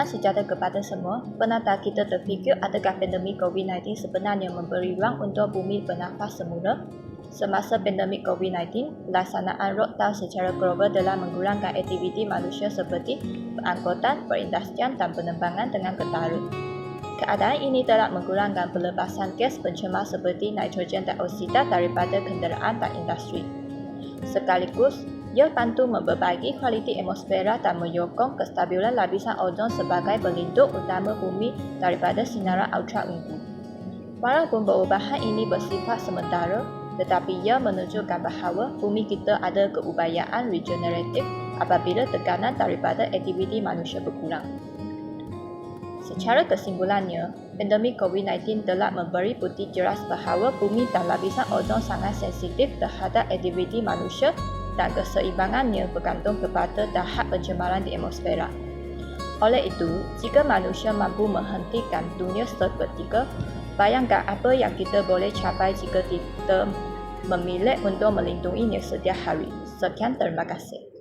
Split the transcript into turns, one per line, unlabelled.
Pertanyaan sejahtera kepada semua, pernah tak kita terfikir adakah pandemik COVID-19 sebenarnya memberi ruang untuk bumi bernafas semula? Semasa pandemik COVID-19, pelaksanaan lockdown secara global telah mengurangkan aktiviti manusia seperti pengangkutan, perindustrian dan penerbangan dengan ketara. Keadaan ini telah mengurangkan pelepasan gas pencemar seperti nitrogen dioksida daripada kenderaan dan industri. Sekaligus, ia bantu memperbaiki kualiti atmosfera dan menyokong kestabilan lapisan ozon sebagai pelindung utama bumi daripada sinaran ultraviolet. Walaupun perubahan ini bersifat sementara, tetapi ia menunjukkan bahawa bumi kita ada keupayaan regeneratif apabila tekanan daripada aktiviti manusia berkurang. Secara kesimpulannya, pandemik COVID-19 telah memberi bukti jelas bahawa bumi dan lapisan ozon sangat sensitif terhadap aktiviti manusia dan keseimbangannya bergantung kepada tahap pencemaran di atmosfera. Oleh itu, jika manusia mampu menghentikan dunia seketika, bayangkan apa yang kita boleh capai jika kita memilih untuk melindunginya setiap hari. Sekian, terima kasih.